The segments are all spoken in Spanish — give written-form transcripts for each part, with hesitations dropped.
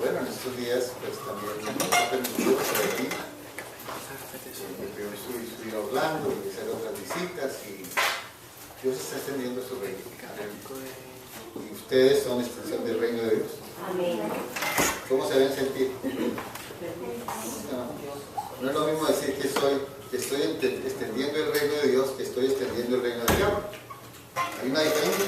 Bueno, en estos días pues también me ha permitido estar aquí. Primero subir a Orlando y hacer otras visitas y Dios está extendiendo su reino. Y ustedes son extensión del reino de Dios. Amén. ¿Cómo se deben sentir? No es lo mismo decir que estoy extendiendo el reino de Dios que estoy extendiendo el reino del diablo. ¿Hay una diferencia?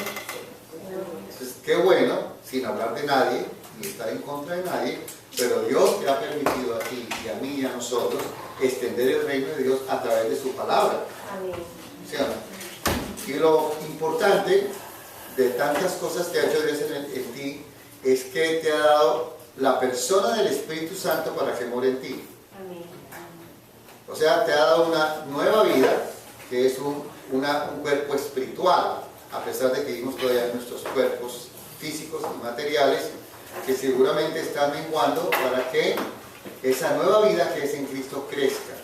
Entonces, qué bueno, sin hablar de nadie, ni estar en contra de nadie, pero Dios te ha permitido a ti y a mí y a nosotros extender el reino de Dios a través de su palabra. Amén. ¿Sí o no? Y lo importante de tantas cosas que ha hecho Dios en ti es que te ha dado la persona del Espíritu Santo para que more en ti. Amén. O sea, te ha dado una nueva vida, que es un cuerpo espiritual, a pesar de que vivimos todavía en nuestros cuerpos físicos y materiales, que seguramente están menguando para que esa nueva vida que es en Cristo crezca.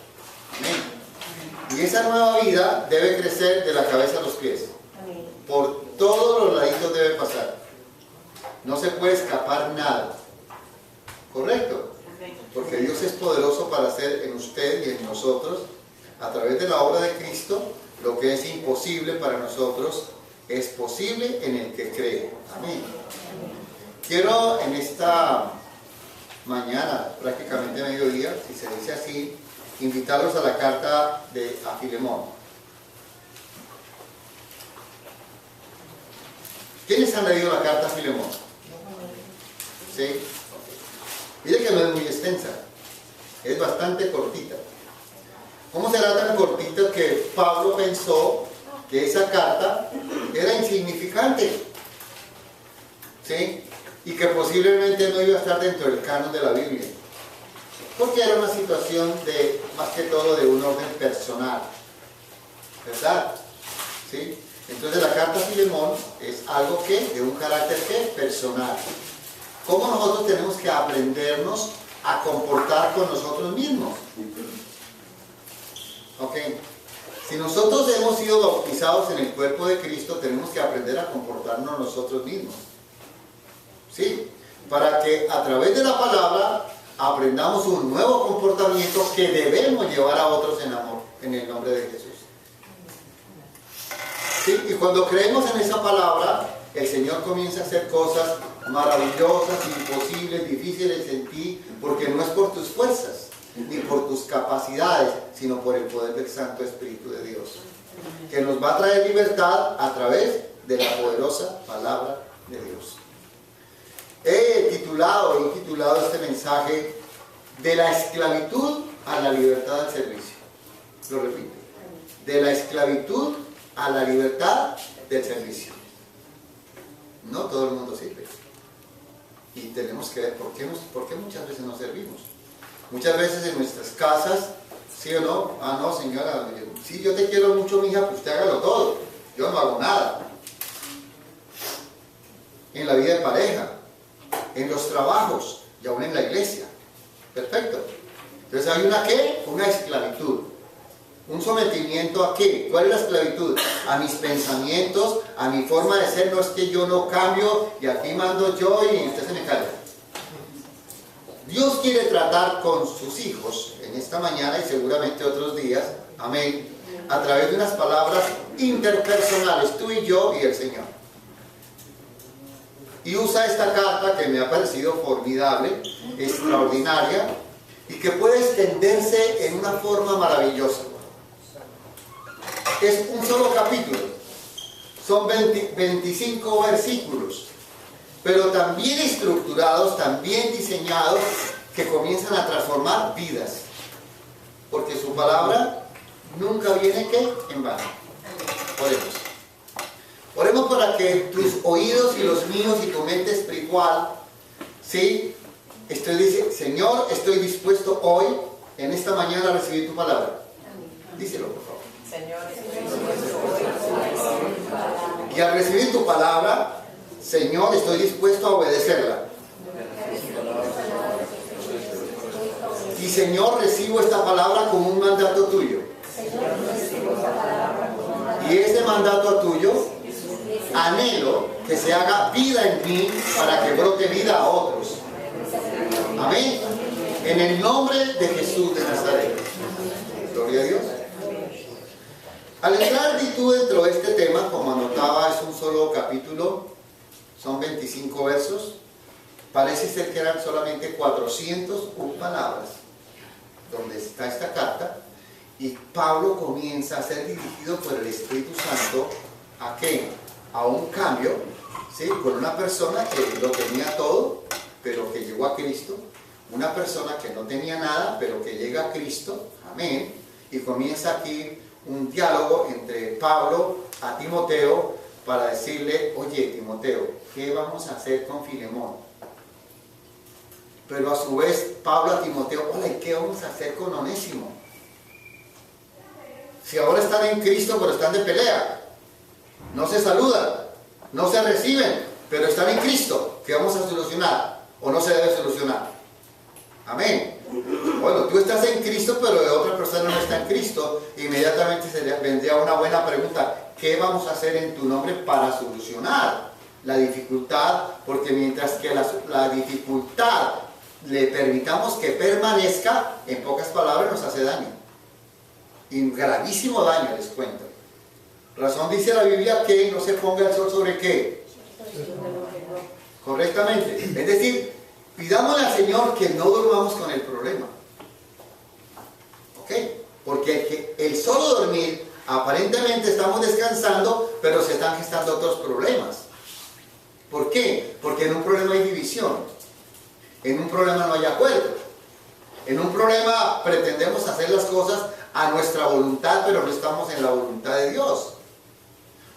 Amén. Y esa nueva vida debe crecer de la cabeza a los pies. Amén. Por todos los laditos debe pasar. No se puede escapar nada. ¿Correcto? Porque Dios es poderoso para hacer en usted y en nosotros, a través de la obra de Cristo, lo que es imposible para nosotros, es posible en el que cree. Amén. Quiero en esta mañana, prácticamente mediodía, si se dice así, invitarlos a la carta a Filemón. ¿Quiénes han leído la carta a Filemón? ¿Sí? Mire que no es muy extensa, es bastante cortita. ¿Cómo será tan cortita que Pablo pensó que esa carta era insignificante? ¿Sí? Y que posiblemente no iba a estar dentro del canon de la Biblia. Porque era una situación más que todo de un orden personal. ¿Verdad? ¿Sí? Entonces la carta a Filemón es algo de un carácter personal. ¿Cómo nosotros tenemos que aprendernos a comportar con nosotros mismos? ¿Ok? Si nosotros hemos sido bautizados en el cuerpo de Cristo, tenemos que aprender a comportarnos nosotros mismos. ¿Sí? Para que a través de la palabra aprendamos un nuevo comportamiento que debemos llevar a otros en amor, en el nombre de Jesús. ¿Sí? Y cuando creemos en esa palabra, el Señor comienza a hacer cosas maravillosas, imposibles, difíciles en ti, porque no es por tus fuerzas, ni por tus capacidades, sino por el poder del Santo Espíritu de Dios, que nos va a traer libertad a través de la poderosa palabra de Dios. He intitulado este mensaje de la esclavitud a la libertad del servicio. Lo repito, de la esclavitud a la libertad del servicio. No todo el mundo sirve. Y tenemos que ver por qué muchas veces no servimos. Muchas veces en nuestras casas, ¿sí o no? Ah, no, señora, sí, yo te quiero mucho, mija, pues usted hágalo todo. Yo no hago nada. En la vida de pareja, en los trabajos y aún en la iglesia. Perfecto. Entonces hay una esclavitud. ¿Un sometimiento a qué? ¿Cuál es la esclavitud? A mis pensamientos, a mi forma de ser. No es que yo no cambio y aquí mando yo y usted se me calla. Dios quiere tratar con sus hijos en esta mañana y seguramente otros días, amén, a través de unas palabras interpersonales, tú y yo y el Señor. Y usa esta carta que me ha parecido formidable, extraordinaria, y que puede extenderse en una forma maravillosa. Es un solo capítulo, son 25 versículos, pero también estructurados, también diseñados, que comienzan a transformar vidas, porque su palabra nunca viene en vano. Oremos para que tus oídos y los míos y tu mente espiritual, ¿sí? Señor, estoy dispuesto hoy, en esta mañana, a recibir tu palabra. Díselo, por favor. Señor, y al recibir tu palabra, Señor, estoy dispuesto a obedecerla. Y Señor, recibo esta palabra como un mandato tuyo. Y ese mandato tuyo, anhelo que se haga vida en mí para que brote vida a otros. En el nombre de Jesús de Nazaret. Gloria a Dios. Al entrar tú dentro de este tema, como anotaba, es un solo capítulo, son 25 versos. Parece ser que eran solamente 401 palabras donde está esta carta, y Pablo comienza a ser dirigido por el Espíritu Santo ¿a qué? A un cambio, ¿sí? Con una persona que lo tenía todo, pero que llegó a Cristo, una persona que no tenía nada, pero que llega a Cristo, amén, y comienza aquí un diálogo entre Pablo a Timoteo para decirle, oye Timoteo, ¿qué vamos a hacer con Filemón? Pero a su vez Pablo a Timoteo, hola, ¿y qué vamos a hacer con Onésimo? Si ahora están en Cristo, pero están de pelea, no se saludan, no se reciben, pero están en Cristo, ¿qué vamos a solucionar? ¿O no se debe solucionar? Amén. Bueno, tú estás en Cristo, pero otra persona no está en Cristo, inmediatamente vendría una buena pregunta, ¿qué vamos a hacer en tu nombre para solucionar la dificultad? Porque mientras que la dificultad le permitamos que permanezca, en pocas palabras nos hace daño. Y gravísimo daño, les cuento. Razón dice la Biblia que no se ponga el sol sobre ¿qué? Correctamente. Es decir, pidámosle al Señor que no durmamos con el problema. ¿Ok? Porque el solo dormir, aparentemente estamos descansando, pero se están gestando otros problemas. ¿Por qué? Porque en un problema hay división. En un problema no hay acuerdo. En un problema pretendemos hacer las cosas a nuestra voluntad, pero no estamos en la voluntad de Dios.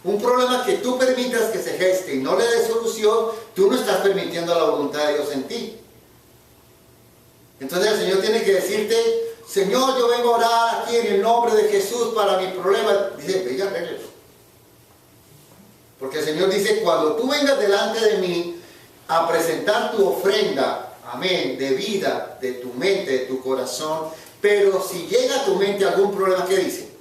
Un problema que tú permitas que se geste y no le des solución, tú no estás permitiendo la voluntad de Dios en ti. Entonces el Señor tiene que decirte, Señor, yo vengo a orar aquí en el nombre de Jesús para mi problema. Dice, ve y arréglalo. Porque el Señor dice, cuando tú vengas delante de mí a presentar tu ofrenda, amén, de vida, de tu mente, de tu corazón, pero si llega a tu mente algún problema, ¿qué dice?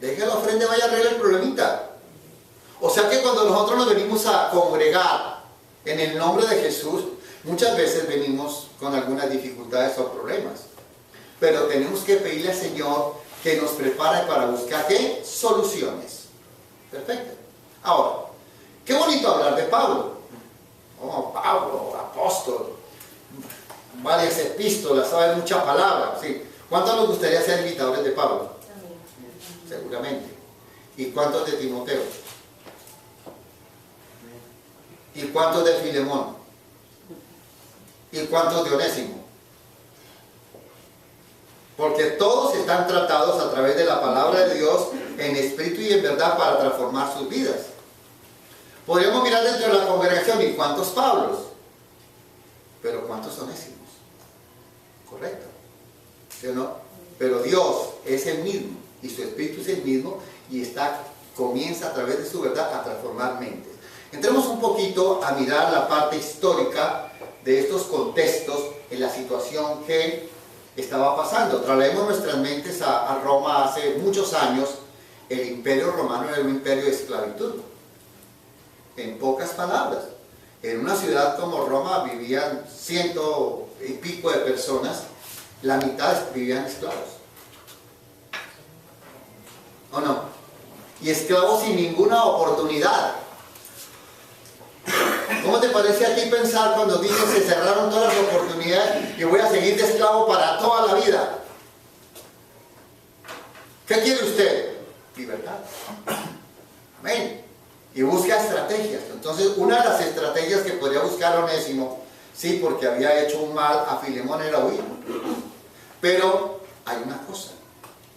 Deja la ofrenda y vaya a arreglar el problemita. O sea que cuando nosotros nos venimos a congregar en el nombre de Jesús, muchas veces venimos con algunas dificultades o problemas. Pero tenemos que pedirle al Señor que nos prepare para buscar ¿qué? Soluciones. Perfecto. Ahora, qué bonito hablar de Pablo. Oh, Pablo, apóstol, varias epístolas, sabe mucha palabra, ¿sí? ¿Cuántos nos gustaría ser imitadores de Pablo? Seguramente. ¿Y cuántos de Timoteo? ¿Y cuántos de Filemón? ¿Y cuántos de Onésimo? Porque todos están tratados a través de la palabra de Dios en espíritu y en verdad para transformar sus vidas. Podríamos mirar dentro de la congregación y cuántos Pablos, pero cuántos Onésimos. Correcto, ¿sí o no? Pero Dios es el mismo y su espíritu es el mismo y comienza a través de su verdad a transformar mentes. Entremos un poquito a mirar la parte histórica de estos contextos en la situación que estaba pasando. Traemos nuestras mentes a Roma hace muchos años. El imperio romano era un imperio de esclavitud. En pocas palabras, en una ciudad como Roma vivían 100 y pico de personas, la mitad vivían esclavos. ¿O no? Y esclavos sin ninguna oportunidad. ¿Cómo te parece a ti pensar cuando dicen se cerraron todas las oportunidades y voy a seguir de esclavo para toda la vida? ¿Qué quiere usted? Libertad. Amén. Y busca estrategias. Entonces, una de las estrategias que podría buscar Onésimo, sí, porque había hecho un mal a Filemón, era huir. Pero hay una cosa,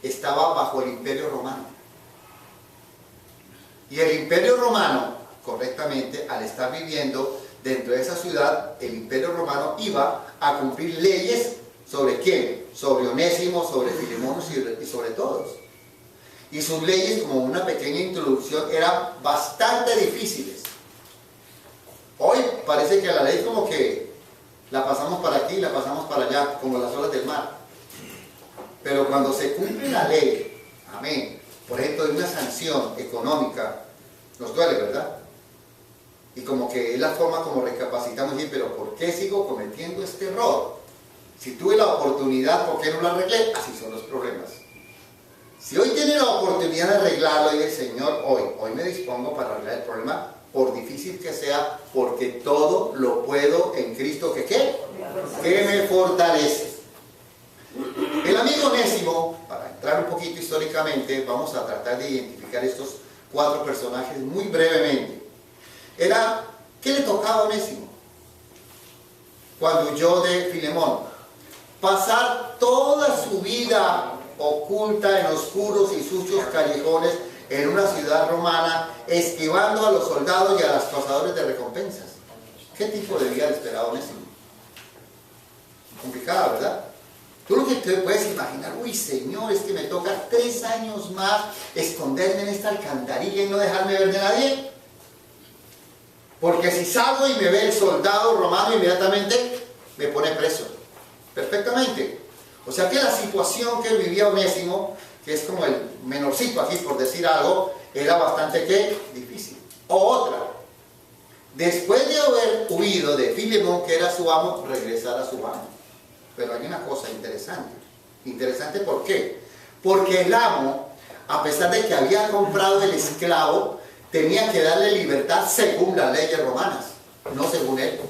estaba bajo el imperio romano. Y el imperio romano, correctamente, al estar viviendo dentro de esa ciudad, el imperio romano iba a cumplir leyes ¿sobre quién? Sobre Onésimo, sobre Filemón y sobre todos. Y sus leyes, como una pequeña introducción, eran bastante difíciles. Hoy parece que la ley como que la pasamos para aquí, la pasamos para allá, como las olas del mar. Pero cuando se cumple la ley, amén, por ejemplo, de una sanción económica, nos duele, ¿verdad? Y como que es la forma como recapacitamos y decir, pero ¿por qué sigo cometiendo este error? Si tuve la oportunidad, ¿por qué no lo arreglé? Así son los problemas. Si hoy tiene la oportunidad de arreglarlo, dice el Señor, hoy me dispongo para arreglar el problema, por difícil que sea, porque todo lo puedo en Cristo que ¿qué? Que me fortalece. El amigo Onésimo, para entrar un poquito históricamente, vamos a tratar de identificar estos 4 personajes muy brevemente. ¿Qué le tocaba a Onésimo? Cuando huyó de Filemón, pasar toda su vida oculta en oscuros y sucios callejones en una ciudad romana, esquivando a los soldados y a los cazadores de recompensas. ¿Qué tipo de vida le esperaba a Onésimo? Complicada, ¿verdad? Tú lo que te puedes imaginar, uy Señor, es que me toca 3 años más esconderme en esta alcantarilla y no dejarme ver de nadie. Porque si salgo y me ve el soldado romano, inmediatamente me pone preso. Perfectamente. O sea que la situación que vivía Onésimo, que es como el menorcito aquí por decir algo, era bastante ¿qué? Difícil. O otra. Después de haber huido de Filemón, que era su amo, regresar a su amo. Pero hay una cosa interesante. Interesante, ¿por qué? Porque el amo, a pesar de que había comprado el esclavo, tenía que darle libertad según las leyes romanas, no según él.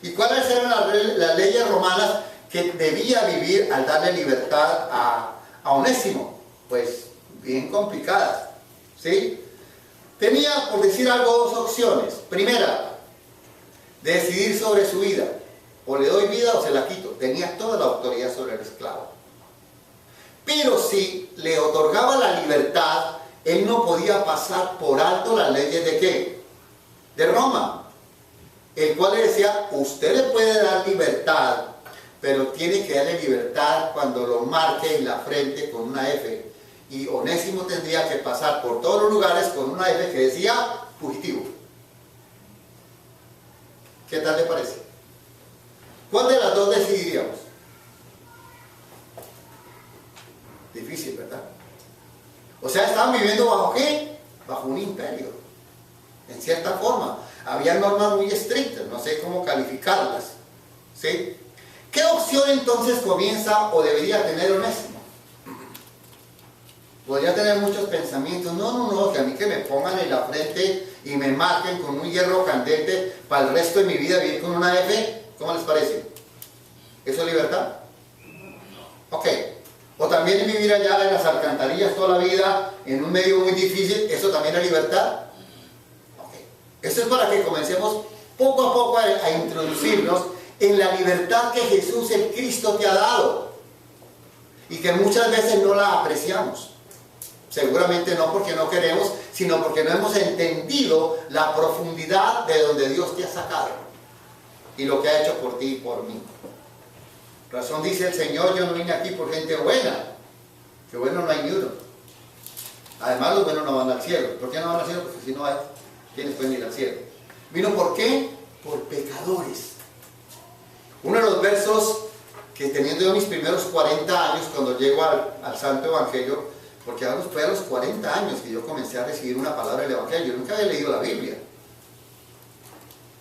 ¿Y cuáles eran las leyes romanas que debía vivir al darle libertad a Onésimo? Pues bien complicadas, ¿sí? Tenía, por decir algo, 2 opciones. Primera, decidir sobre su vida. O le doy vida o se la quito. Tenía toda la autoridad sobre el esclavo. Pero si le otorgaba la libertad, él no podía pasar por alto las leyes ¿de qué? De Roma. El cual le decía, usted le puede dar libertad, pero tiene que darle libertad cuando lo marque en la frente con una F. Y Onésimo tendría que pasar por todos los lugares con una F que decía fugitivo. ¿Qué tal le parece? ¿Cuál de las dos decidiríamos? Difícil, ¿verdad? O sea, estaban viviendo ¿bajo qué? Bajo un imperio. En cierta forma. Había normas muy estrictas, no sé cómo calificarlas. ¿Sí? ¿Qué opción entonces comienza o debería tener Onésimo? Podría tener muchos pensamientos. No, que a mí que me pongan en la frente y me marquen con un hierro candente para el resto de mi vida vivir con una F. ¿Cómo les parece? ¿Eso es libertad? Ok. O también vivir allá en las alcantarillas toda la vida, en un medio muy difícil, ¿eso también es libertad? Ok. Eso es para que comencemos poco a poco a introducirnos en la libertad que Jesús el Cristo te ha dado. Y que muchas veces no la apreciamos. Seguramente no porque no queremos, sino porque no hemos entendido la profundidad de donde Dios te ha sacado. Y lo que ha hecho por ti y por mí. Razón dice el Señor, yo no vine aquí por gente buena, que bueno no hay ni uno. Además los buenos no van al cielo. ¿Por qué no van al cielo? Porque si no hay, ¿quiénes pueden ir al cielo? ¿Vino por qué? Por pecadores. Uno de los versos que teniendo yo mis primeros 40 años, cuando llego al Santo Evangelio, porque fue a los 40 años que yo comencé a recibir una palabra del Evangelio. Yo nunca había leído la Biblia.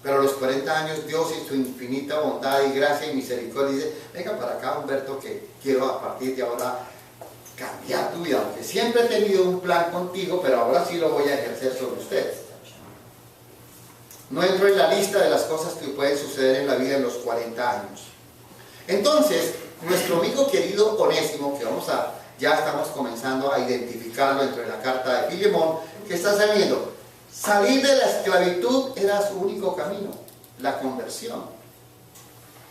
Pero a los 40 años Dios en su infinita bondad y gracia y misericordia dice, venga para acá Humberto, que quiero a partir de ahora cambiar tu vida, aunque siempre he tenido un plan contigo, pero ahora sí lo voy a ejercer sobre usted. No entro en la lista de las cosas que pueden suceder en la vida en los 40 años. Entonces, nuestro amigo querido Onésimo, que ya estamos comenzando a identificarlo dentro de la carta de Filemón, que está saliendo. Salir de la esclavitud era su único camino, la conversión.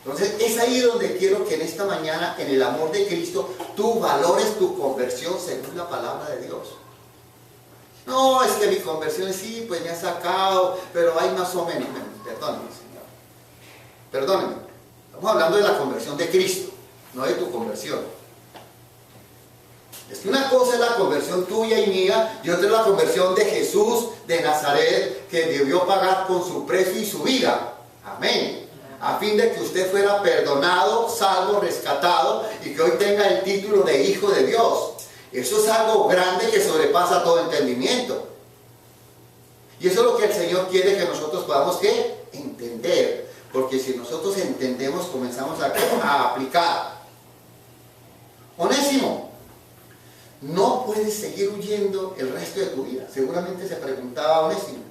Entonces es ahí donde quiero que en esta mañana, en el amor de Cristo, tú valores tu conversión según la palabra de Dios. No, es que mi conversión sí, pues me ha sacado, pero hay más o menos. Perdóneme, Señor. Perdóneme. Estamos hablando de la conversión de Cristo, no de tu conversión. Es que una cosa es la conversión tuya y mía, y otra es la conversión de Jesús de Nazaret, que debió pagar con su precio y su vida. Amén. A fin de que usted fuera perdonado, salvo, rescatado, y que hoy tenga el título de Hijo de Dios. Eso es algo grande que sobrepasa todo entendimiento. Y eso es lo que el Señor quiere que nosotros podamos ¿qué? Entender. Porque si nosotros entendemos, comenzamos a aplicar. Onésimo, no puedes seguir huyendo el resto de tu vida. Seguramente se preguntaba Onésimo,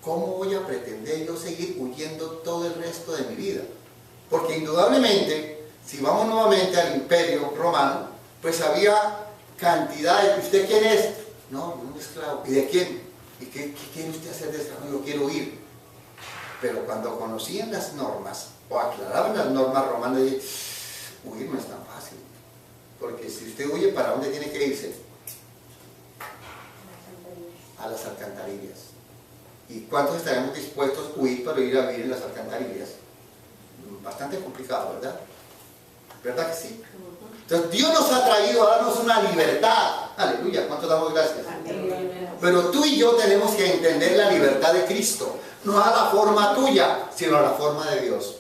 ¿cómo voy a pretender yo seguir huyendo todo el resto de mi vida? Porque indudablemente, si vamos nuevamente al Imperio Romano, pues había cantidades. ¿Usted quién es? No, un esclavo. ¿Y de quién? ¿Y qué quiere usted hacer de esclavo? Yo quiero huir. Pero cuando conocían las normas, o aclaraban las normas romanas, dije, huir no es tan fácil. Porque si usted huye, ¿para dónde tiene que irse? A las alcantarillas. ¿Y cuántos estaremos dispuestos a huir para ir a vivir en las alcantarillas? Bastante complicado, ¿verdad? ¿Verdad que sí? Entonces Dios nos ha traído a darnos una libertad. Aleluya, ¿cuánto damos gracias? Pero tú y yo tenemos que entender la libertad de Cristo. No a la forma tuya, sino a la forma de Dios.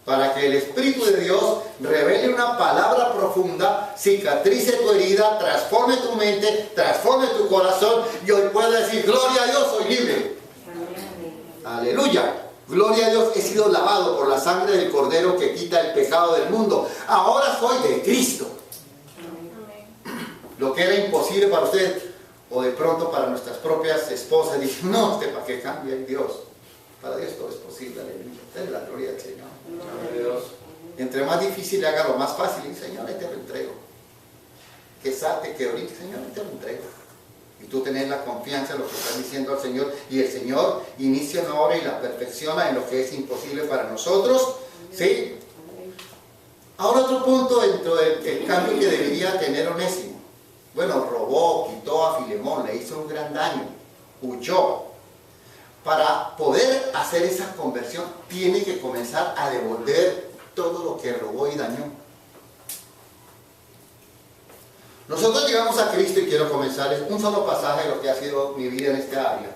Para que el Espíritu de Dios revele una palabra profunda, cicatrice tu herida, transforme tu mente, transforme tu corazón y hoy puedas decir, gloria a Dios, soy libre. Aleluya. Gloria a Dios, he sido lavado por la sangre del Cordero que quita el pecado del mundo. Ahora soy de Cristo. Lo que era imposible para usted, o de pronto para nuestras propias esposas, dicen, no, ¿para qué cambia el Dios? Para Dios todo es posible, aleluya. Es la gloria del Señor. Dios. Entre más difícil le haga lo más fácil, Señor, ahí te lo entrego. Que salte, que ahorita, Señor, ahí te lo entrego. Y tú tenés la confianza en lo que estás diciendo al Señor, y el Señor inicia una obra y la perfecciona en lo que es imposible para nosotros. ¿Sí? Ahora otro punto dentro del cambio que debería tener Onésimo. Bueno, robó, quitó a Filemón, le hizo un gran daño, huyó. Para poder hacer esa conversión, tiene que comenzar a devolver todo lo que robó y dañó. Nosotros llegamos a Cristo y quiero comenzarles un solo pasaje de lo que ha sido mi vida en esta área.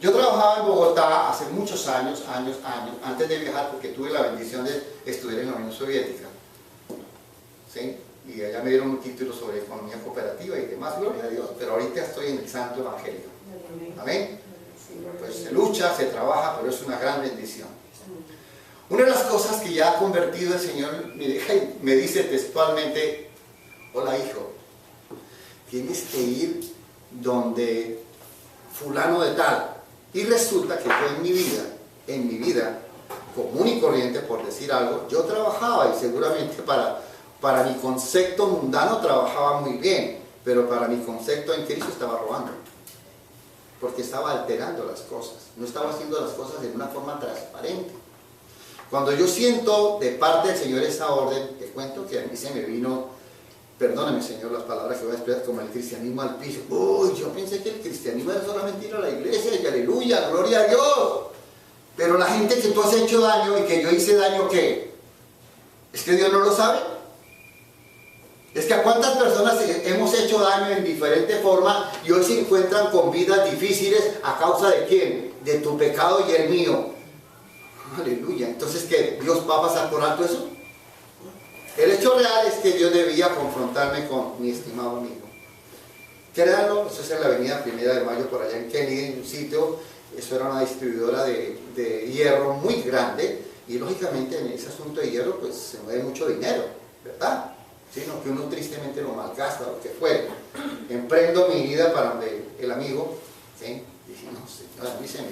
Yo trabajaba en Bogotá hace muchos años, antes de viajar, porque tuve la bendición de estudiar en la Unión Soviética. ¿Sí? Y allá me dieron un título sobre economía cooperativa y demás, gloria a Dios. Pero ahorita estoy en el Santo Evangelio. Amén. Pues se lucha, se trabaja, pero es una gran bendición. Una de las cosas que ya ha convertido el Señor me dice textualmente, hola hijo, tienes que ir donde fulano de tal. Y resulta que yo en mi vida común y corriente, por decir algo, yo trabajaba y seguramente para mi concepto mundano trabajaba muy bien, pero para mi concepto en Cristo estaba robando. Porque estaba alterando las cosas, no estaba haciendo las cosas de una forma transparente. Cuando yo siento de parte del Señor esa orden, te cuento que a mí se me vino, perdóname Señor las palabras que voy a expresar, como el cristianismo al piso. Uy, yo pensé que el cristianismo era solamente ir a la iglesia y aleluya, gloria a Dios. Pero la gente que tú has hecho daño y que yo hice daño, ¿qué? ¿Es que Dios no lo sabe? Es que a cuántas personas hemos hecho daño en diferente forma y hoy se encuentran con vidas difíciles a causa de ¿quién? De tu pecado y el mío. Aleluya. Entonces, ¿qué? ¿Dios va a pasar por alto eso? El hecho real es que Dios debía confrontarme con mi estimado amigo. Créanlo, eso es en la avenida 1 de Mayo, por allá en Kennedy, en un sitio. Eso era una distribuidora de hierro muy grande y lógicamente en ese asunto de hierro pues se mueve mucho dinero, ¿verdad? Sino que uno tristemente lo malgasta, lo que fuere. Emprendo mi vida para donde el amigo, ¿sí? Dije, no, Señor, a mí se me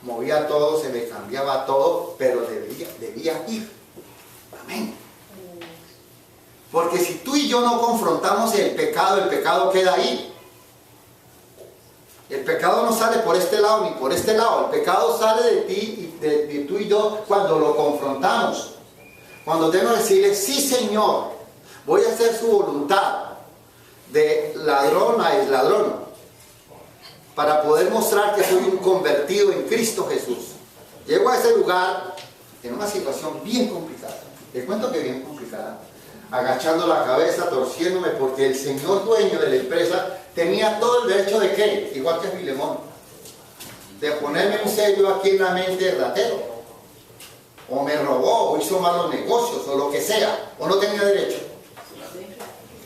movía todo, se me cambiaba todo, pero debía ir. Amén. Porque si tú y yo no confrontamos el pecado queda ahí. El pecado no sale por este lado ni por este lado. El pecado sale de ti y de tú y yo cuando lo confrontamos. Cuando tengo que decirle, sí Señor, voy a hacer su voluntad, de ladrón a ladrón, para poder mostrar que soy un convertido en Cristo Jesús. Llego a ese lugar en una situación bien complicada. Les cuento que bien complicada. Agachando la cabeza, torciéndome, porque el señor dueño de la empresa tenía todo el derecho de ¿qué? Igual que Filemón, de ponerme un sello aquí en la mente de ratero, o me robó, o hizo malos negocios, o lo que sea, o no tenía derecho.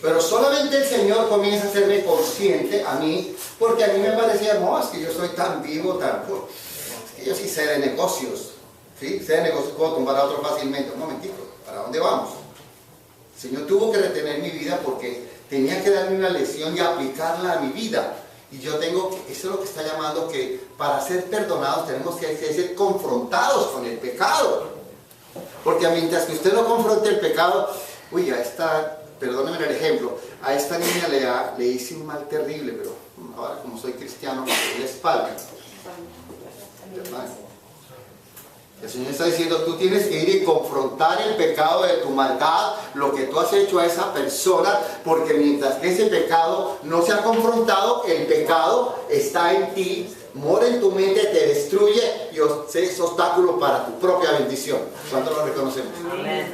Pero solamente el Señor comienza a hacerme consciente a mí, porque a mí me parecía, no, es que yo soy tan vivo, tan... Es que yo sí sé de negocios, ¿sí? Sé de negocios, puedo tumbar a otro fácilmente. Un momentito, ¿para dónde vamos? El Señor tuvo que retener mi vida porque tenía que darme una lección y aplicarla a mi vida. Y yo tengo que, eso es lo que está llamando que para ser perdonados tenemos que ser confrontados con el pecado. Porque mientras que usted no confronte el pecado, uy, a esta, perdónenme el ejemplo, a esta niña le hice un mal terrible, pero ahora como soy cristiano, me doy la espalda. ¿Verdad? El Señor está diciendo, tú tienes que ir y confrontar el pecado de tu maldad, lo que tú has hecho a esa persona, porque mientras que ese pecado no se ha confrontado, el pecado está en ti, mora en tu mente, te destruye y es obstáculo para tu propia bendición. ¿Cuánto lo reconocemos? Amén.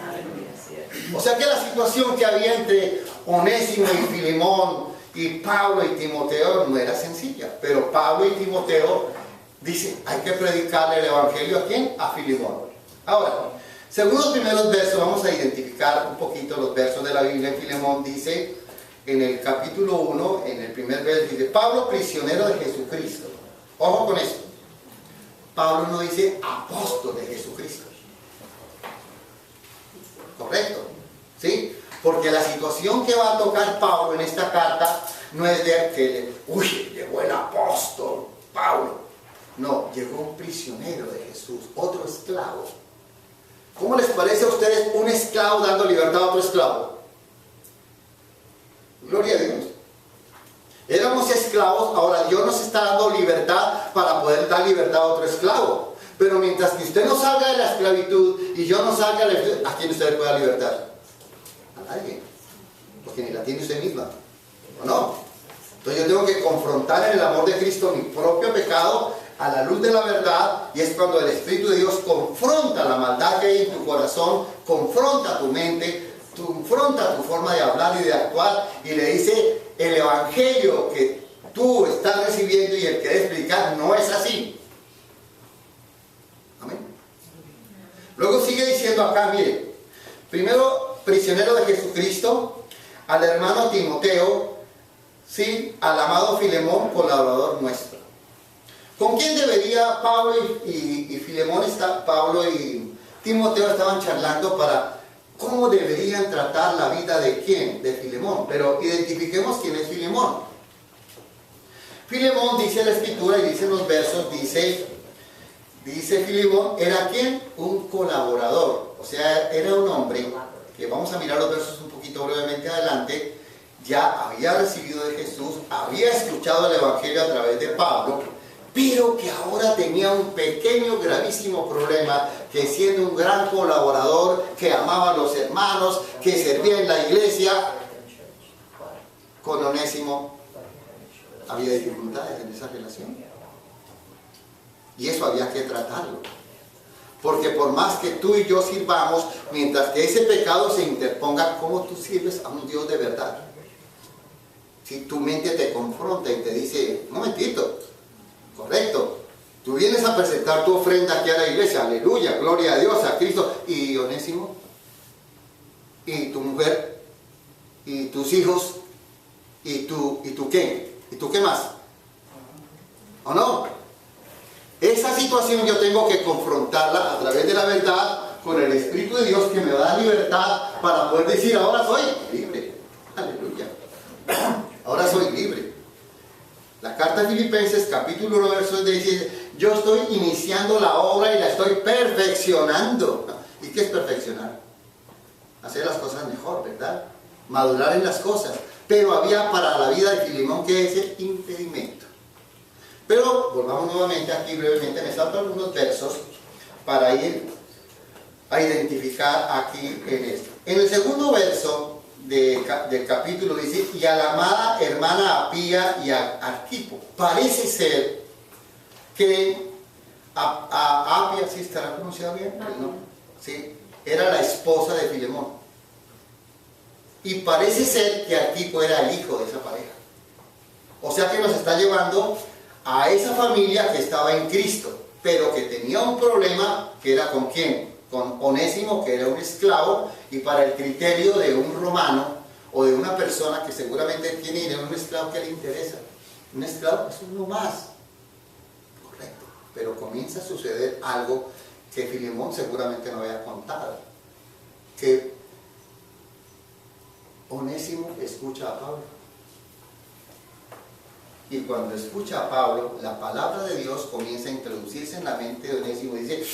O sea que la situación que había entre Onésimo y Filemón y Pablo y Timoteo no era sencilla, pero Pablo y Timoteo dice, hay que predicarle el evangelio ¿a quién? A Filemón. Ahora, según los primeros versos, vamos a identificar un poquito los versos de la Biblia. En Filemón dice, en el capítulo 1, en el primer verso, dice, Pablo, prisionero de Jesucristo. Ojo con esto. Pablo no dice apóstol de Jesucristo. ¿Correcto? ¿Sí? Porque la situación que va a tocar Pablo en esta carta no es de que, uy, llegó el apóstol Pablo. No, llegó un prisionero de Jesús, otro esclavo. ¿Cómo les parece a ustedes un esclavo dando libertad a otro esclavo? Gloria a Dios. Éramos esclavos, ahora Dios nos está dando libertad para poder dar libertad a otro esclavo. Pero mientras que usted no salga de la esclavitud y yo no salga de la esclavitud, ¿a quién usted le puede dar libertad? A nadie. Porque ni la tiene usted misma. ¿O no? Entonces yo tengo que confrontar en el amor de Cristo mi propio pecado a la luz de la verdad, y es cuando el Espíritu de Dios confronta la maldad que hay en tu corazón, confronta tu mente, confronta tu forma de hablar y de actuar, y le dice, el evangelio que tú estás recibiendo y el que debes predicar no es así. Amén. Luego sigue diciendo acá, mire, primero, prisionero de Jesucristo, al hermano Timoteo, sí, al amado Filemón, colaborador nuestro. ¿Con quién debería Pablo y Filemón, Pablo y Timoteo estaban charlando para cómo deberían tratar la vida de quién? De Filemón. Pero identifiquemos quién es Filemón. Filemón, dice la escritura y dice los versos, dice Filemón, ¿era quién? Un colaborador. O sea, era un hombre, que vamos a mirar los versos un poquito brevemente adelante, ya había recibido de Jesús, había escuchado el evangelio a través de Pablo, pero que ahora tenía un pequeño, gravísimo problema, que siendo un gran colaborador, que amaba a los hermanos, que servía en la iglesia, con Onésimo había dificultades en esa relación. Y eso había que tratarlo. Porque por más que tú y yo sirvamos, mientras que ese pecado se interponga, ¿cómo tú sirves a un Dios de verdad? Si tu mente te confronta y te dice, un momentito, correcto, tú vienes a presentar tu ofrenda aquí a la iglesia, aleluya, gloria a Dios, a Cristo, y Onésimo, y tu mujer, y tus hijos, y tú qué, y tú qué más, ¿o no? Esa situación yo tengo que confrontarla a través de la verdad, con el Espíritu de Dios que me da libertad para poder decir, ahora soy libre, aleluya, ahora soy libre. La carta de Filipenses, capítulo 1, verso 10, dice, yo estoy iniciando la obra y la estoy perfeccionando. ¿Y qué es perfeccionar? Hacer las cosas mejor, ¿verdad? Madurar en las cosas. Pero había para la vida de Filemón que ese impedimento. Pero volvamos nuevamente aquí brevemente, me salto algunos versos para ir a identificar aquí en esto. En el segundo verso del capítulo dice, y a la amada hermana Apía y a Arquipo. Parece ser que Apia, ¿sí estará pronunciado bien? ¿No? Sí, era la esposa de Filemón. Y parece ser que Arquipo era el hijo de esa pareja. O sea que nos está llevando a esa familia que estaba en Cristo, pero que tenía un problema que era ¿con quién? Con Onésimo, que era un esclavo, y para el criterio de un romano, o de una persona que seguramente tiene dinero, un esclavo que le interesa. Un esclavo es uno más. Correcto. Pero comienza a suceder algo que Filemón seguramente no había contado. Que Onésimo escucha a Pablo. Y cuando escucha a Pablo, la palabra de Dios comienza a introducirse en la mente de Onésimo y dice: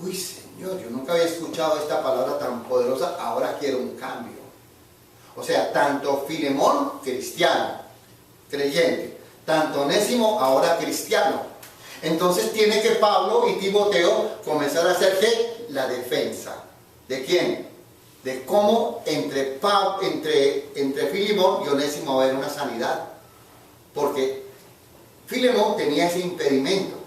uy, Señor, yo nunca había escuchado esta palabra tan poderosa, ahora quiero un cambio. O sea, tanto Filemón, cristiano, creyente, tanto Onésimo, ahora cristiano. Entonces tiene que Pablo y Timoteo comenzar a hacer ¿qué? La defensa. ¿De quién? De cómo entre Filemón y Onésimo va a haber una sanidad. Porque Filemón tenía ese impedimento,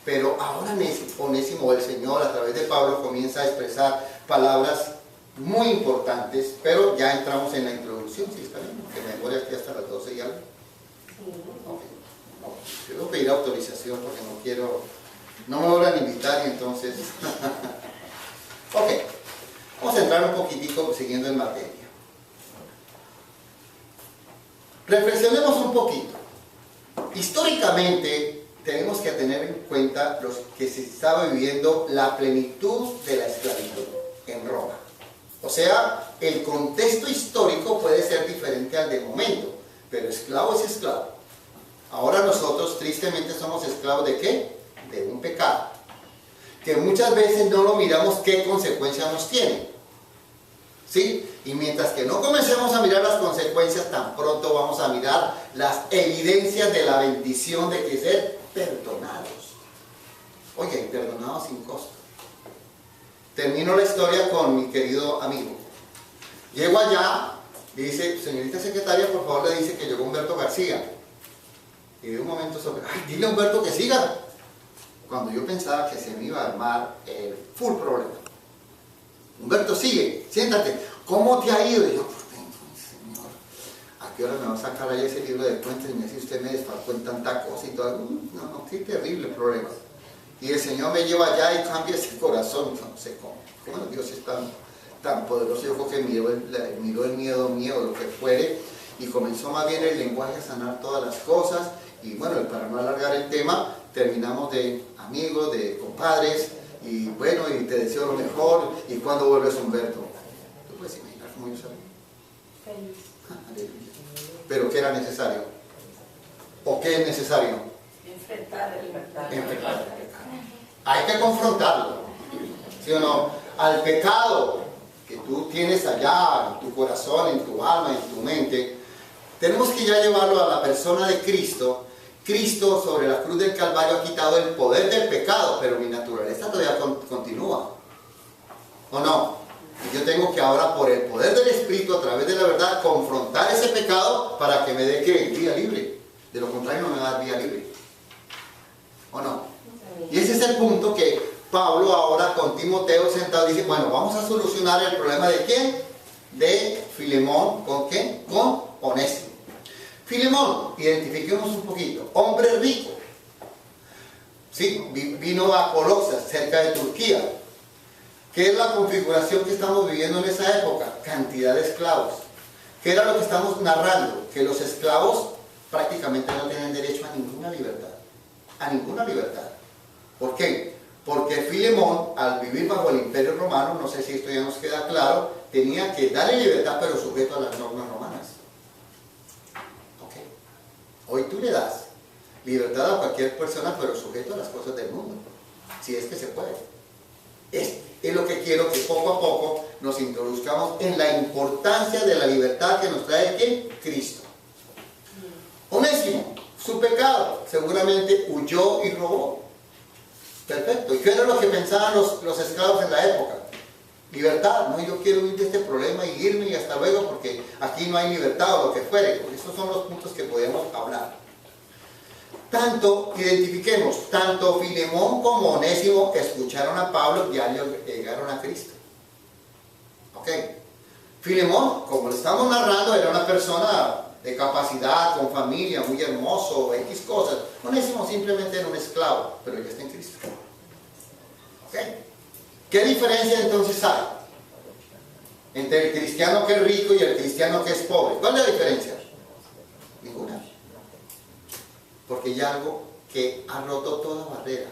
pero ahora Onésimo, el Señor, a través de Pablo, comienza a expresar palabras muy importantes, pero ya entramos en la introducción, si está bien, que me demore aquí hasta las 12 y algo. Okay. No, quiero pedir autorización porque no me vuelvan a invitar y entonces... Ok, vamos a entrar un poquitico siguiendo en materia. Reflexionemos un poquito. Históricamente tenemos que tener en cuenta los que se estaba viviendo la plenitud de la esclavitud en Roma. O sea, el contexto histórico puede ser diferente al de momento, pero esclavo es esclavo. Ahora nosotros tristemente somos esclavos ¿de qué? De un pecado, que muchas veces no lo miramos qué consecuencias nos tiene. ¿Sí? Y mientras que no comencemos a mirar las consecuencias, tan pronto vamos a mirar las evidencias de la bendición de que ser perdonados. Oye, perdonados sin costo. Termino la historia con mi querido amigo. Llego allá, dice: señorita secretaria, por favor, le dice que llegó Humberto García. Y de un momento sobre, ay, dile a Humberto que siga. Cuando yo pensaba que se me iba a armar el full problema. Humberto, sigue, siéntate. ¿Cómo te ha ido? Y yo, Señor, ¿a qué hora me va a sacar ahí ese libro de cuentas y me dice usted me desfalcó en tanta cosa y todo? No, qué terrible problema. Y el Señor me lleva allá y cambia ese corazón. No sé cómo. ¿Cómo Dios es tan poderoso? Yo creo que miró el miedo mío, lo que fuere, y comenzó más bien el lenguaje a sanar todas las cosas. Y bueno, para no alargar el tema, terminamos de amigos, de compadres. Y bueno, y te deseo lo mejor. ¿Y cuándo vuelves, Humberto? ¿Tú puedes imaginar cómo yo sabía? Feliz. Aleluya. ¿Pero qué era necesario? ¿O qué es necesario? Enfrentar el pecado. Enfrentar el pecado. Hay que confrontarlo. ¿Sí o no? Al pecado que tú tienes allá, en tu corazón, en tu alma, en tu mente, tenemos que ya llevarlo a la persona de Cristo. Cristo sobre la cruz del Calvario ha quitado el poder del pecado, pero mi naturaleza todavía continúa. ¿O no? Y yo tengo que ahora, por el poder del Espíritu, a través de la verdad, confrontar ese pecado para que me dé ¿qué? Vía libre. De lo contrario no me va a dar vía libre. ¿O no? Y ese es el punto que Pablo ahora con Timoteo sentado dice: bueno, vamos a solucionar el problema ¿de quién? De Filemón. ¿Con quién? Con Onésimo. Filemón, identifiquemos un poquito, hombre rico, ¿sí? Vino a Colosas, cerca de Turquía. ¿Qué es la configuración que estamos viviendo en esa época? Cantidad de esclavos. ¿Qué era lo que estamos narrando? Que los esclavos prácticamente no tienen derecho a ninguna libertad. A ninguna libertad. ¿Por qué? Porque Filemón, al vivir bajo el Imperio Romano, no sé si esto ya nos queda claro, tenía que darle libertad pero sujeto a las normas romanas. Hoy tú le das libertad a cualquier persona, pero sujeto a las cosas del mundo, si es que se puede. Es lo que quiero que poco a poco nos introduzcamos en la importancia de la libertad que nos trae ¿quién? Cristo. Onésimo, su pecado, seguramente huyó y robó. Perfecto. ¿Y qué era lo que pensaban los esclavos en la época? Libertad. No, yo quiero huir de este problema y irme y hasta luego porque aquí no hay libertad o lo que fuere. Porque esos son los puntos que podemos hablar. Identifiquemos, tanto Filemón como Onésimo escucharon a Pablo y llegaron a Cristo. ¿Ok? Filemón, como lo estamos narrando, era una persona de capacidad, con familia, muy hermoso, X cosas. Onésimo simplemente era un esclavo, pero ya está en Cristo. ¿Ok? ¿Qué diferencia entonces hay entre el cristiano que es rico y el cristiano que es pobre. ¿Cuál es la diferencia? Ninguna. Porque hay algo que ha roto toda barrera.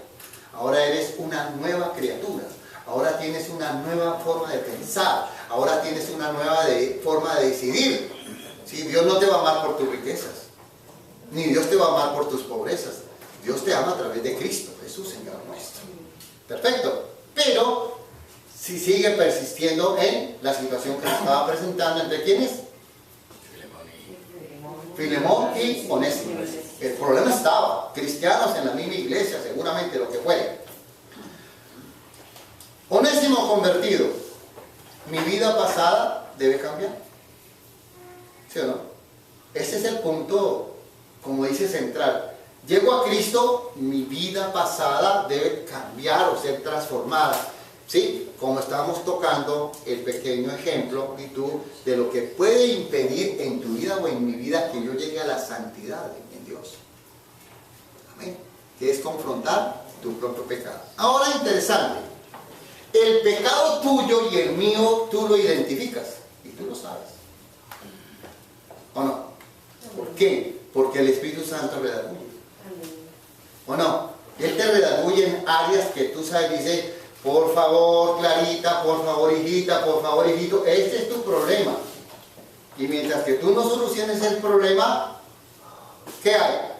Ahora eres una nueva criatura. Ahora tienes una nueva forma de pensar. Ahora tienes una nueva forma de decidir. ¿Sí? Dios no te va a amar por tus riquezas. Ni Dios te va a amar por tus pobrezas. Dios te ama a través de Cristo, Jesús, Señor nuestro. Perfecto. Pero si sigue persistiendo en la situación que se estaba presentando, ¿entre quiénes? Filemón y Onésimo. El problema estaba. Cristianos en la misma iglesia, seguramente lo que fuere. Onésimo convertido. Mi vida pasada debe cambiar. ¿Sí o no? Ese es el punto, como dice, central. Llego a Cristo, mi vida pasada debe cambiar o ser transformada. ¿Sí? Como estábamos tocando el pequeño ejemplo, y tú, de lo que puede impedir en tu vida o en mi vida que yo llegue a la santidad en Dios. Amén. Que es confrontar tu propio pecado. Ahora, interesante. El pecado tuyo y el mío, tú lo identificas. Y tú lo sabes. ¿O no? ¿Por qué? Porque el Espíritu Santo redarguye. ¿O no? Él te redarguye en áreas que tú sabes, dice, por favor, Clarita, por favor, hijita, por favor, hijito, este es tu problema. Y mientras que tú no soluciones el problema, ¿qué hay?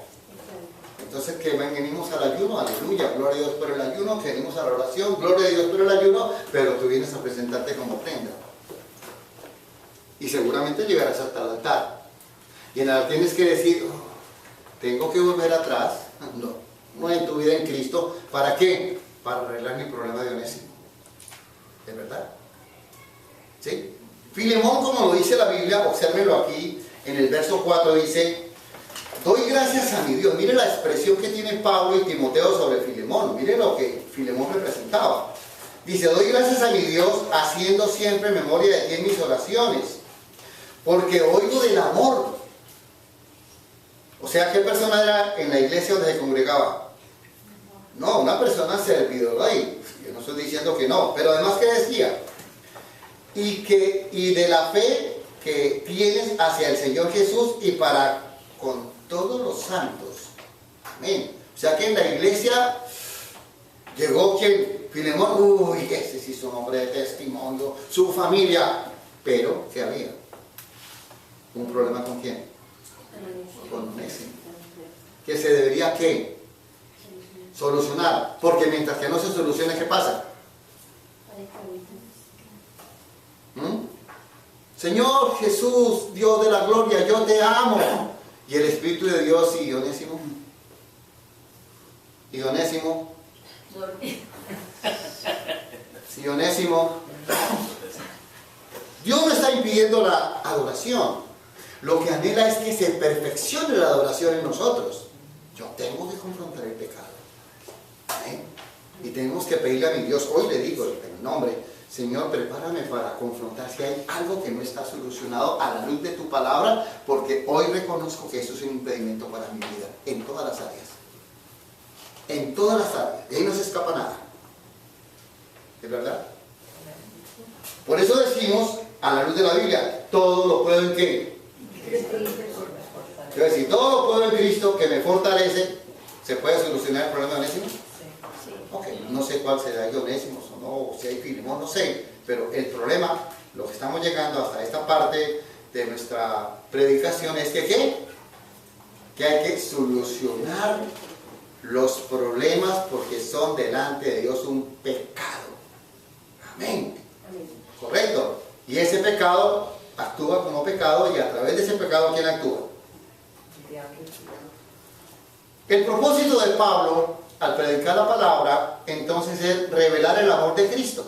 Entonces que venimos al ayuno, aleluya, gloria a Dios por el ayuno, que venimos a la oración, gloria a Dios por el ayuno, pero tú vienes a presentarte como ofrenda. Y seguramente llegarás hasta el altar. Y en el altar tienes que decir, oh, tengo que volver atrás, no en tu vida en Cristo, ¿para qué? Para arreglar mi problema de Onésimo. ¿Es verdad? ¿Sí? Filemón, como lo dice la Biblia, obsérvenlo aquí, en el verso 4 dice, doy gracias a mi Dios. Mire la expresión que tiene Pablo y Timoteo sobre Filemón. Mire lo que Filemón representaba. Dice, doy gracias a mi Dios haciendo siempre memoria de ti en mis oraciones, porque oigo del amor. O sea, ¿qué persona era en la iglesia donde se congregaba? No, una persona servidora ahí. Yo no estoy diciendo que no, pero además, ¿qué decía? Y de la fe que tienes hacia el Señor Jesús y para con todos los santos. Amén. O sea que en la iglesia llegó quien, Filemón, uy, ese sí es un hombre de testimonio, su familia. Pero, ¿qué había? ¿Un problema con quién? Con Onésimo. Que se debería, ¿qué? Solucionar. Porque mientras que no se solucione, ¿qué pasa? Señor Jesús, Dios de la gloria, yo te amo. Y el Espíritu de Dios y Onésimo. Y Onésimo. Y Onésimo. Dios no está impidiendo la adoración. Lo que anhela es que se perfeccione la adoración en nosotros. Yo tengo que confrontar el pecado. Y tenemos que pedirle a mi Dios, hoy le digo en nombre, Señor, prepárame para confrontar si hay algo que no está solucionado a la luz de tu palabra, porque hoy reconozco que eso es un impedimento para mi vida, en todas las áreas. En todas las áreas. De ahí no se escapa nada. ¿Es verdad? Por eso decimos, a la luz de la Biblia, todo lo puedo en ¿qué? Quiero decir, todo lo puedo en Cristo que me fortalece. ¿Se puede solucionar el problema de Onésimo? Ok, no sé cuál será el Onésimo o no, o si hay Filemón, no sé, pero el problema, lo que estamos llegando hasta esta parte de nuestra predicación es que ¿qué? Que hay que solucionar los problemas porque son delante de Dios un pecado. Amén. Correcto. Y ese pecado actúa como pecado y a través de ese pecado ¿quién actúa? El propósito de Pablo al predicar la palabra, entonces, es revelar el amor de Cristo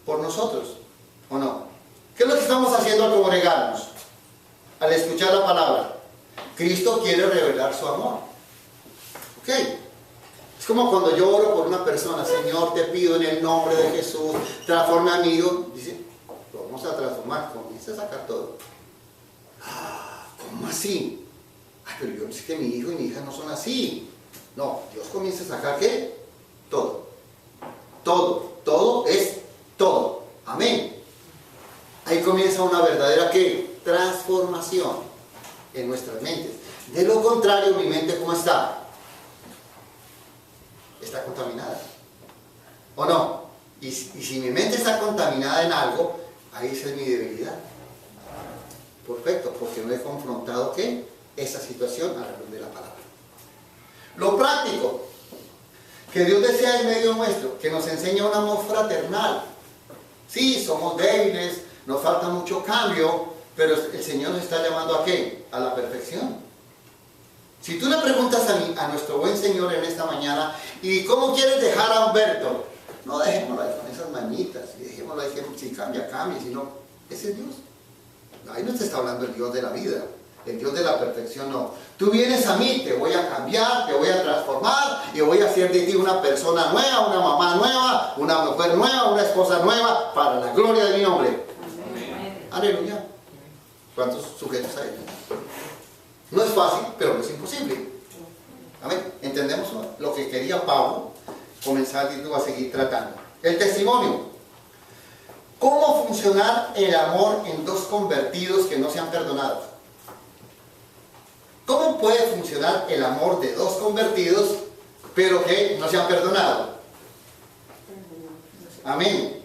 por nosotros, ¿o no? ¿Qué es lo que estamos haciendo al congregarnos? Al escuchar la palabra. Cristo quiere revelar su amor. ¿Ok? Es como cuando yo oro por una persona, Señor, te pido en el nombre de Jesús, transforma a mi hijo. Dice, lo vamos a transformar, comienza a sacar todo. Ah, ¿cómo así? Ay, pero yo sé que mi hijo y mi hija no son así. No, Dios comienza a sacar ¿qué? Todo. Todo. Todo es todo. Amén. comienza una verdadera ¿qué? Transformación en nuestras mentes. De lo contrario, mi mente, ¿cómo está? Está contaminada. ¿O no? Y si mi mente está contaminada en algo, ahí esa es mi debilidad. Perfecto, porque no he confrontado ¿qué? Esa situación a la luz de la palabra. Lo práctico que Dios desea en medio nuestro, que nos enseña un amor fraternal. Sí, somos débiles, nos falta mucho cambio, pero el Señor nos está llamando ¿a qué? A la perfección. Si tú le preguntas a nuestro buen Señor en esta mañana, ¿y cómo quieres dejar a Humberto? No, dejémoslo ahí con esas manitas, y dejémoslo ahí, si cambia, cambia, si no, ese es Dios. Ahí no te está hablando el Dios de la vida, el Dios de la perfección no. Tú vienes a mí, te voy a cambiar, te voy a transformar, y voy a hacer de ti una persona nueva, una mamá nueva, una mujer nueva, una esposa nueva, para la gloria de mi nombre. Amén. Aleluya. ¿Cuántos sujetos hay? No es fácil, pero no es imposible. Amén. ¿Entendemos lo que quería Pablo? Comenzar a seguir tratando. El testimonio. ¿Cómo funcionar el amor en dos convertidos que no se han perdonado? ¿Cómo puede funcionar el amor de dos convertidos pero que no se han perdonado? Amén.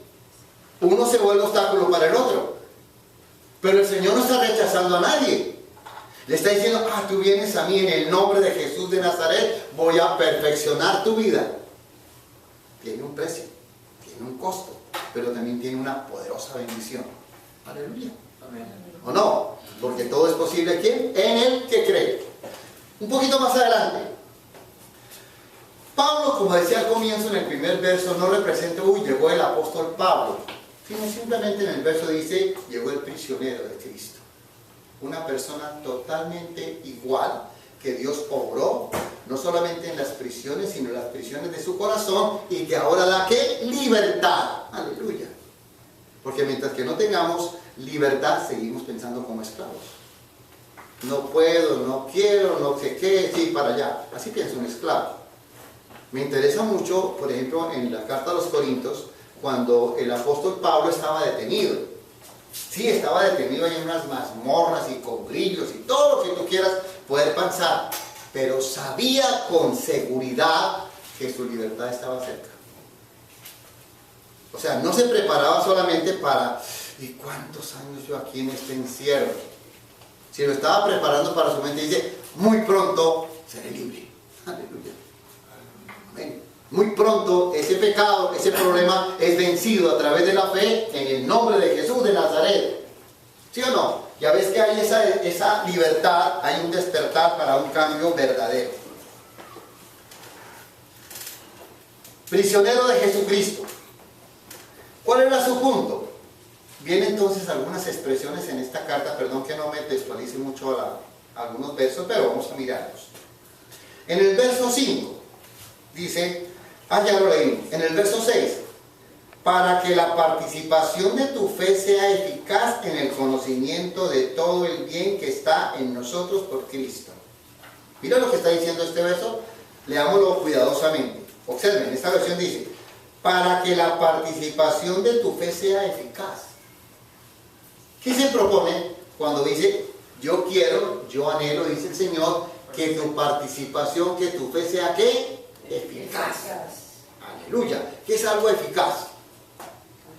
Uno se vuelve obstáculo para el otro. Pero el Señor no está rechazando a nadie. Le está diciendo, tú vienes a mí en el nombre de Jesús de Nazaret, voy a perfeccionar tu vida. Tiene un precio, tiene un costo, pero también tiene una poderosa bendición. Aleluya. Amén. ¿O no? Porque todo es posible, ¿quién? En el que cree. Un poquito más adelante. Pablo, como decía al comienzo en el primer verso, no representa, llegó el apóstol Pablo, sino simplemente en el verso dice, llegó el prisionero de Cristo. Una persona totalmente igual que Dios obró, no solamente en las prisiones, sino en las prisiones de su corazón, y que ahora da ¿qué? Libertad. Aleluya. Porque mientras que no tengamos libertad, seguimos pensando como esclavos. No puedo, no quiero, no sé qué, sí, para allá. Así piensa un esclavo. Me interesa mucho, por ejemplo, en la carta a los Corintios, cuando el apóstol Pablo estaba detenido. Sí, estaba detenido ahí en unas mazmorras y con grillos y todo lo que tú quieras poder pensar, pero sabía con seguridad que su libertad estaba cerca. O sea, no se preparaba solamente para, ¿y cuántos años yo aquí en este encierro? Sino estaba preparando para su mente y dice, muy pronto seré libre. Aleluya. Amén. Muy pronto ese pecado, ese problema es vencido a través de la fe en el nombre de Jesús de Nazaret. ¿Sí o no? Ya ves que hay esa libertad, hay un despertar para un cambio verdadero. Prisionero de Jesucristo. ¿Cuál era su punto? Vienen entonces algunas expresiones en esta carta, perdón que no me textualice mucho algunos versos, pero vamos a mirarlos. En el verso 5 dice, ya lo leímos, en el verso 6, para que la participación de tu fe sea eficaz en el conocimiento de todo el bien que está en nosotros por Cristo. Mira lo que está diciendo este verso, leámoslo cuidadosamente. Observen, esta versión dice, para que la participación de tu fe sea eficaz. ¿Qué se propone cuando dice, yo quiero, yo anhelo, dice el Señor, que tu participación, que tu fe sea ¿qué? Eficaz. Aleluya. ¿Qué es algo eficaz?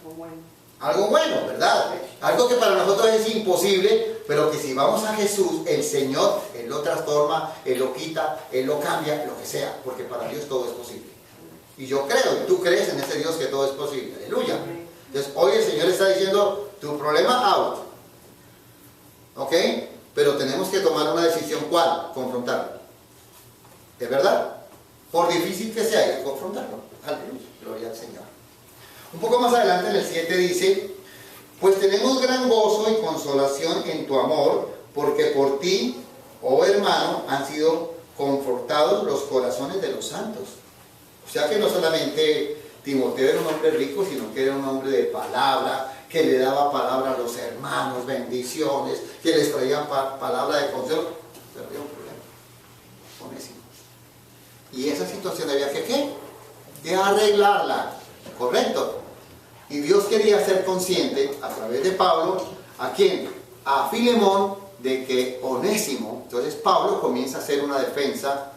Algo bueno. Algo bueno, ¿verdad? Algo que para nosotros es imposible, pero que si vamos a Jesús, el Señor, Él lo transforma, Él lo quita, Él lo cambia, lo que sea, porque para Dios todo es posible. Y yo creo, y tú crees en ese Dios que todo es posible. Aleluya. Entonces, hoy el Señor está diciendo, tu problema out. ¿Ok? Pero tenemos que tomar una decisión, ¿cuál? Confrontarlo. ¿Es verdad? Por difícil que sea, hay que confrontarlo. Aleluya. Gloria al Señor. Un poco más adelante en el 7 dice, pues tenemos gran gozo y consolación en tu amor, porque por ti, oh hermano, han sido confortados los corazones de los santos. O sea que no solamente Timoteo era un hombre rico, sino que era un hombre de palabra, que le daba palabra a los hermanos, bendiciones, que les traía palabra de consuelo. Pero había un problema con ese. Y esa situación había que ¿qué? De arreglarla, ¿correcto? Y Dios quería ser consciente, a través de Pablo, ¿A quién? A Filemón, de que Onésimo. Entonces Pablo comienza a hacer una defensa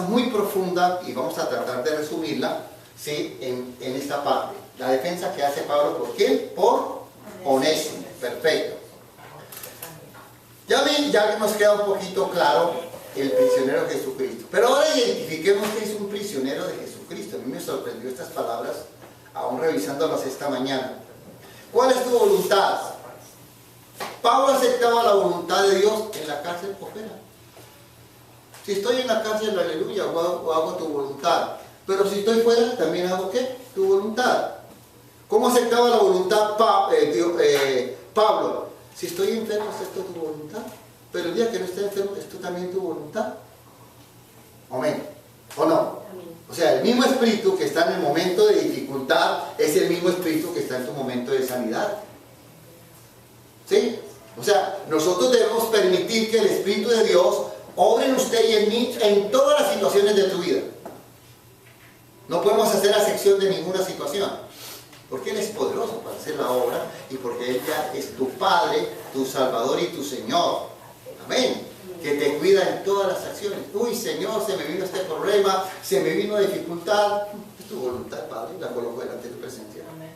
muy profunda, y vamos a tratar de resumirla, ¿sí? en esta parte. La defensa que hace Pablo, ¿por quién? Por Onésimo. Perfecto. Ya nos queda un poquito claro el prisionero de Jesucristo. Pero ahora identifiquemos que es un prisionero de Jesucristo. A mí me sorprendió estas palabras, aún revisándolas esta mañana. ¿Cuál es tu voluntad? Pablo aceptaba la voluntad de Dios en la cárcel o fuera. Si estoy en la cárcel, aleluya, o hago tu voluntad. Pero si estoy fuera, también hago ¿qué? Tu voluntad. ¿Cómo aceptaba la voluntad Pablo? Si estoy enfermo, acepto tu voluntad. Pero el día que no esté enfermo, ¿es tú también tu voluntad? Amén. ¿O no? Amén. O sea, el mismo espíritu que está en el momento de dificultad es el mismo espíritu que está en tu momento de sanidad. ¿Sí? O sea, nosotros debemos permitir que el Espíritu de Dios obre en usted y en mí en todas las situaciones de tu vida. No podemos hacer acepción de ninguna situación, porque Él es poderoso para hacer la obra y porque Él ya es tu Padre, tu Salvador y tu Señor. Amén. Que te cuida en todas las acciones. Uy, Señor, se me vino este problema, se me vino dificultad. Es tu voluntad, Padre, la coloco delante de tu presencia. Amén.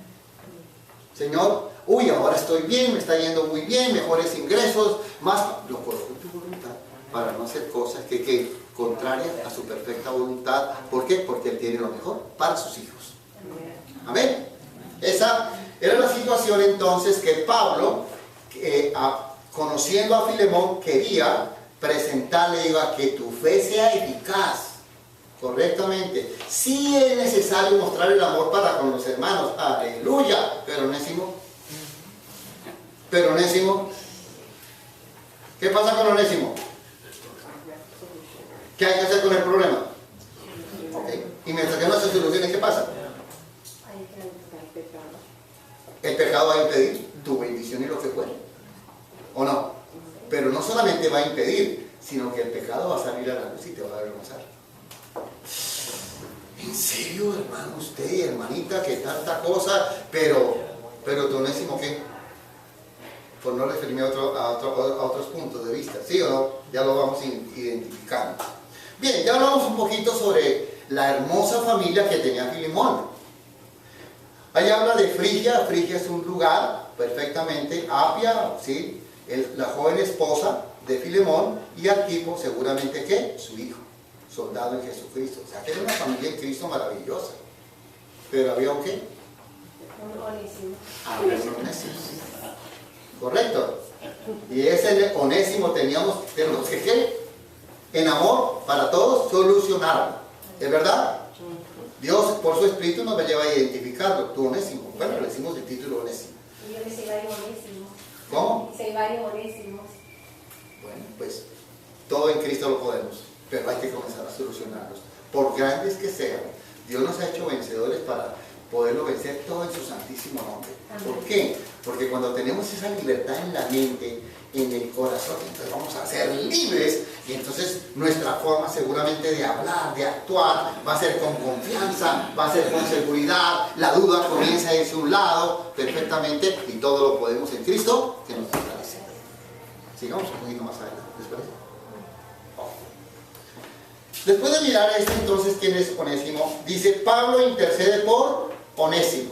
Señor, uy, ahora estoy bien, me está yendo muy bien, mejores ingresos, más, lo coloco en tu voluntad para no hacer cosas que contrarias a su perfecta voluntad. ¿Por qué? Porque Él tiene lo mejor para sus hijos. Amén. Esa era la situación entonces que Pablo, conociendo a Filemón, quería presentarle, diga, que tu fe sea eficaz. Correctamente. Sí es necesario mostrar el amor para con los hermanos. Aleluya. Pero Onésimo. ¿Qué pasa con Onésimo? ¿Qué hay que hacer con el problema? Okay. Y mientras que no se solucione, ¿qué pasa? El pecado va a impedir tu bendición y lo que fuere. ¿O no? Pero no solamente va a impedir, sino que el pecado va a salir a la luz y te va a avergonzar. ¿En serio, hermano, usted y hermanita, que tanta cosa? Pero tu Onésimo, ¿qué? Por no referirme a otros puntos de vista, ¿sí o no? Ya lo vamos identificando. Bien, ya hablamos un poquito sobre la hermosa familia que tenía Filemón. Ahí habla de Frigia. Frigia es un lugar, perfectamente. Apia, ¿sí? La joven esposa de Filemón, y Arquipo, seguramente, ¿qué? Su hijo, soldado en Jesucristo. O sea, que era una familia en Cristo maravillosa. Pero había un ¿qué? Un Onésimo. Había un Onésimo. Correcto. Y ese Onésimo tenemos que ¿qué? En amor para todos solucionarlo. ¿Es verdad? Dios por su Espíritu nos lleva a identificarlo. Tu Onésimo. Bueno, le decimos el título Onésimo. Y yo le sé varios Onésimos. ¿Cómo? Sé varios Onésimos. Bueno, pues todo en Cristo lo podemos, pero hay que comenzar a solucionarlos. Por grandes que sean, Dios nos ha hecho vencedores para poderlo vencer todo en su santísimo nombre. ¿Por qué? Porque cuando tenemos esa libertad en la mente, en el corazón, entonces vamos a ser libres, y entonces nuestra forma seguramente de hablar, de actuar, va a ser con confianza, va a ser con seguridad, la duda comienza a irse a un lado perfectamente, y todo lo podemos en Cristo que nos fortalece. Sigamos un poquito más adelante, ¿les parece? Después de mirar esto, entonces, ¿quién es Onésimo? Dice, Pablo intercede por Onésimo.